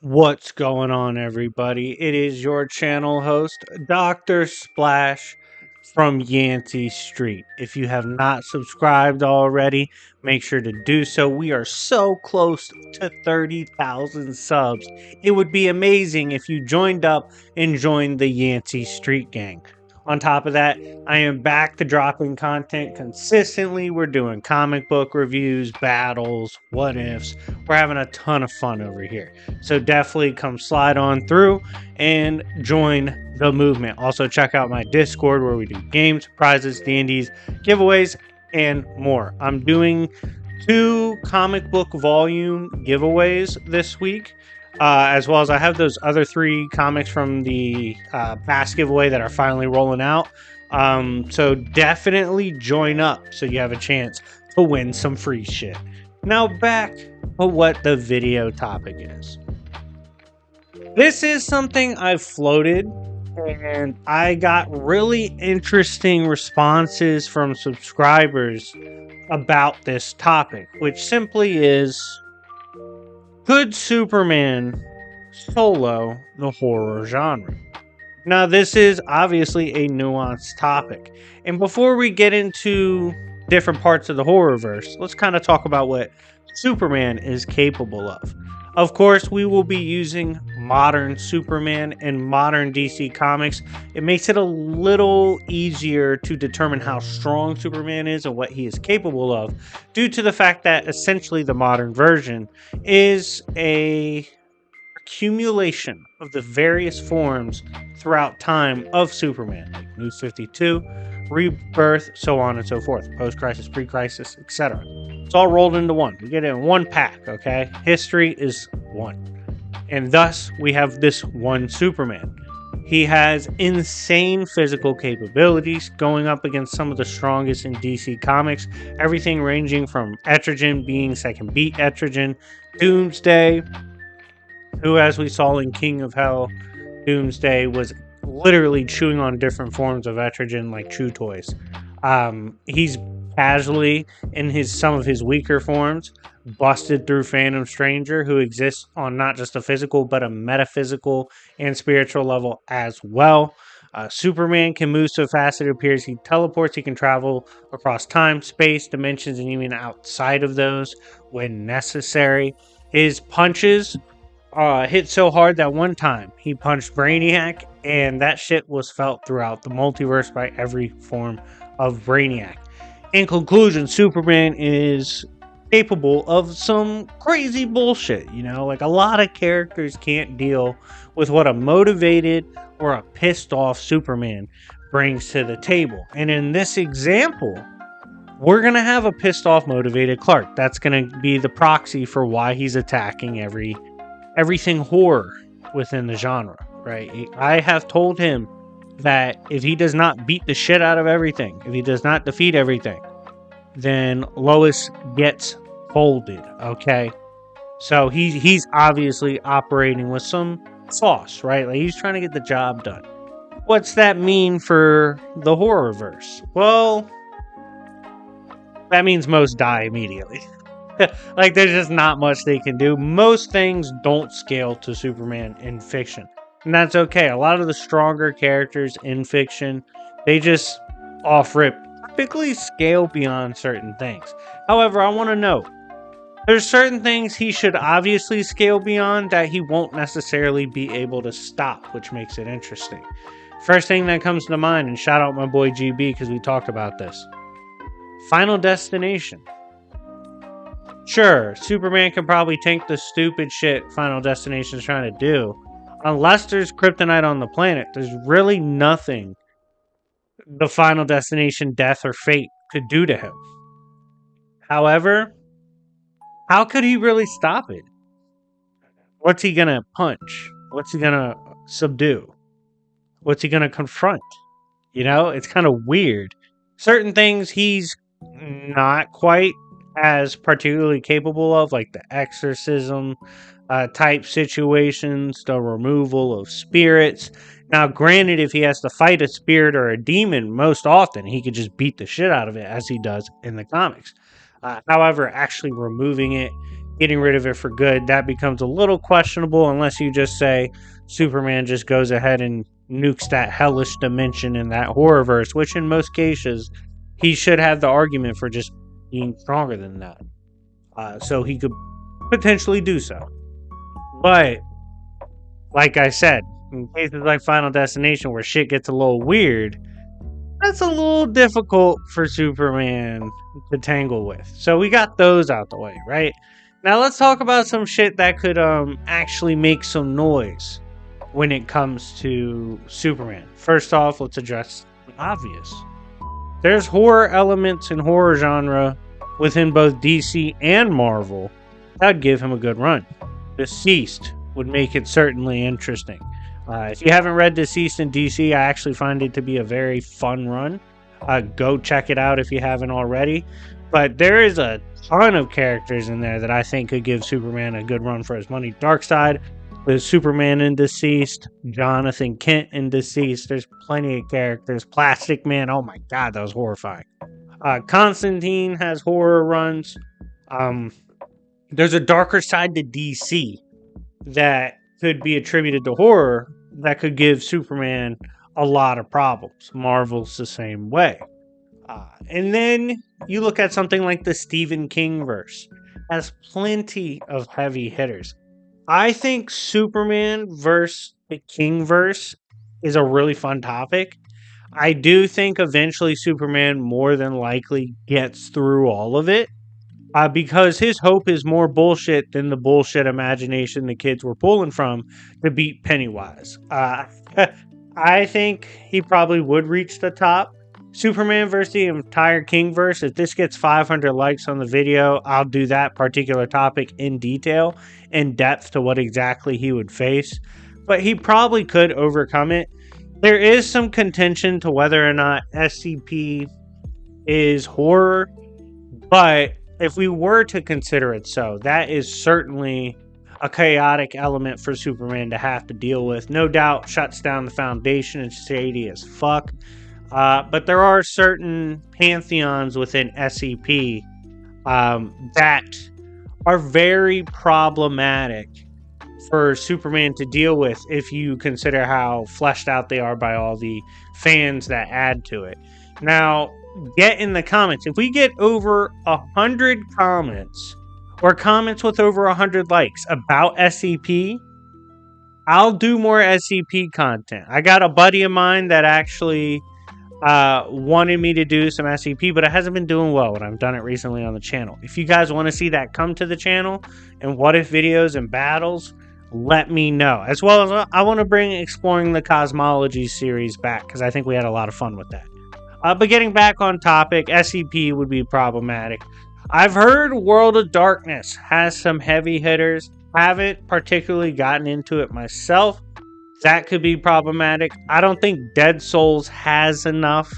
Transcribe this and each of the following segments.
What's going on, everybody? It is your channel host, Dr. Splash from Yancey Street. If you have not subscribed already, make sure to do so. We are so close to 30,000 subs. It would be amazing if you joined up and joined the Yancey Street Gang. On top of that, I am back to dropping content consistently. We're doing comic book reviews, battles, what ifs. We're having a ton of fun over here. So definitely come slide on through and join the movement. Also check out my Discord where we do games, prizes, D&Ds, giveaways, and more. I'm doing 2 comic book volume giveaways this week. As well as I have those other 3 comics from the past giveaway that are finally rolling out. So definitely join up so you have a chance to win some free shit. Now back to what the video topic is. This is something I've floated, and I got really interesting responses from subscribers about this topic, which simply is, could Superman solo the horror genre? Now, this is obviously a nuanced topic. And before we get into different parts of the horrorverse, let's kind of talk about what Superman is capable of. Of course, we will be using modern Superman and modern DC Comics. It makes it a little easier to determine how strong Superman is and what he is capable of, due to the fact that essentially the modern version is a accumulation of the various forms throughout time of Superman, like New 52, Rebirth, so on and so forth, post-crisis, pre-crisis, etc. It's all rolled into one. We get it in one pack, okay? History is one. And thus, we have this one Superman. He has insane physical capabilities, going up against some of the strongest in DC Comics, everything ranging from Etrigan being second beat Etrigan, Doomsday, who, as we saw in King of Hell, Doomsday was literally chewing on different forms of Etrigan like chew toys. He's casually, in some of his weaker forms, busted through Phantom Stranger, who exists on not just a physical but a metaphysical and spiritual level as well. Superman can move so fast it appears he teleports. He can travel across time, space, dimensions, and even outside of those when necessary. His punches hit so hard that one time he punched Brainiac, and that shit was felt throughout the multiverse by every form of Brainiac. In conclusion, Superman is capable of some crazy bullshit, like a lot of characters can't deal with what a motivated or a pissed off Superman brings to the table. And in this example, we're going to have a pissed off motivated Clark. That's going to be the proxy for why he's attacking everything horror within the genre, right? I have told him that if he does not beat the shit out of everything, if he does not defeat everything, then Lois gets folded, okay? So he's obviously operating with some sauce, right? Like, he's trying to get the job done. What's that mean for the horrorverse? Well, that means most die immediately. Like, there's just not much they can do. Most things don't scale to Superman in fiction, and that's okay. A lot of the stronger characters in fiction, they just off rip typically scale beyond certain things. However, I want to note, there's certain things he should obviously scale beyond that he won't necessarily be able to stop, which makes it interesting. First thing that comes to mind, and shout out my boy GB because we talked about this, Final Destination. Sure, Superman can probably tank the stupid shit Final Destination is trying to do. Unless there's kryptonite on the planet, there's really nothing the Final Destination death or fate could do to him. However, how could he really stop it? What's he gonna punch? What's he gonna subdue? What's he gonna confront? It's kind of weird. Certain things he's not quite as particularly capable of, like the exorcism type situations, the removal of spirits. Now, granted, if he has to fight a spirit or a demon, most often he could just beat the shit out of it, as he does in the comics. However, actually removing it getting rid of it for good, that becomes a little questionable unless you just say Superman just goes ahead and nukes that hellish dimension in that horrorverse, which in most cases he should have the argument for just being stronger than that. So he could potentially do so. But, like I said, in cases like Final Destination where shit gets a little weird, that's a little difficult for Superman to tangle with. So we got those out the way, right? Now let's talk about some shit that could actually make some noise when it comes to Superman. First off, let's address the obvious. There's horror elements in horror genre within both DC and Marvel that'd give him a good run. Deceased would make it certainly interesting. If you haven't read Deceased in DC, I actually find it to be a very fun run. Go check it out if you haven't already. But there is a ton of characters in there that I think could give Superman a good run for his money. Darkseid, there's Superman in Deceased, Jonathan Kent in Deceased. There's plenty of characters. Plastic Man, oh my god, that was horrifying. Constantine has horror runs. There's a darker side to DC that could be attributed to horror that could give Superman a lot of problems. Marvel's the same way. And then you look at something like the Stephen King verse. Has plenty of heavy hitters. I think Superman versus the King verse is a really fun topic. I do think eventually Superman more than likely gets through all of it. Because his hope is more bullshit than the bullshit imagination the kids were pulling from to beat Pennywise. I think he probably would reach the top. Superman versus the entire Kingverse, if this gets 500 likes on the video, I'll do that particular topic in detail, in depth to what exactly he would face. But he probably could overcome it. There is some contention to whether or not SCP is horror, but if we were to consider it so, that is certainly a chaotic element for Superman to have to deal with. No doubt shuts down the Foundation and shady as fuck. But there are certain pantheons within SCP that are very problematic for Superman to deal with if you consider how fleshed out they are by all the fans that add to it. Now, get in the comments. If we get over 100 comments or comments with over 100 likes about SCP, I'll do more SCP content. I got a buddy of mine that actually wanted me to do some SCP, but it hasn't been doing well when I've done it recently on the channel. If you guys want to see that come to the channel and what if videos and battles, let me know. As well as I want to bring Exploring the Cosmology series back because I think we had a lot of fun with that. But getting back on topic, SCP would be problematic. I've heard World of Darkness has some heavy hitters. Haven't particularly gotten into it myself. That could be problematic. I don't think Dead Souls has enough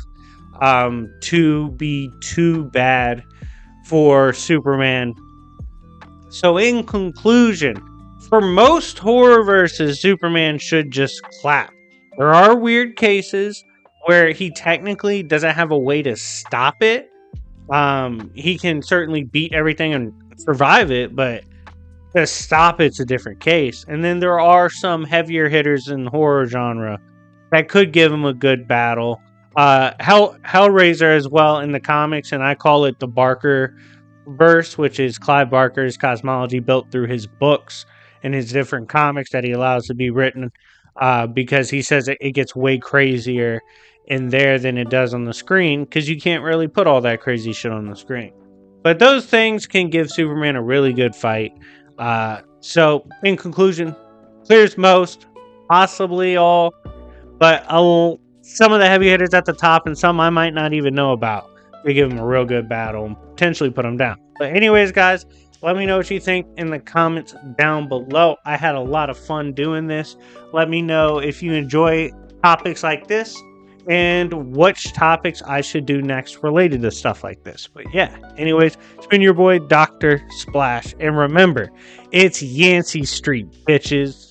to be too bad for Superman. So in conclusion, for most horror verses, Superman should just clap. There are weird cases where he technically doesn't have a way to stop it. He can certainly beat everything and survive it, but to stop it's a different case. And then there are some heavier hitters in the horror genre that could give him a good battle. Hellraiser as well in the comics, and I call it the Barker verse, which is Clive Barker's cosmology built through his books and his different comics that he allows to be written, because he says it gets way crazier in there than it does on the screen, because you can't really put all that crazy shit on the screen. But those things can give Superman a really good fight. So, in conclusion, clears most, possibly all, but some of the heavy hitters at the top and some I might not even know about. We give him a real good battle and potentially put him down. But anyways, guys, let me know what you think in the comments down below. I had a lot of fun doing this. Let me know if you enjoy topics like this and which topics I should do next related to stuff like this. But yeah, anyways, it's been your boy, Dr. Splash. And remember, it's Yancey Street, bitches.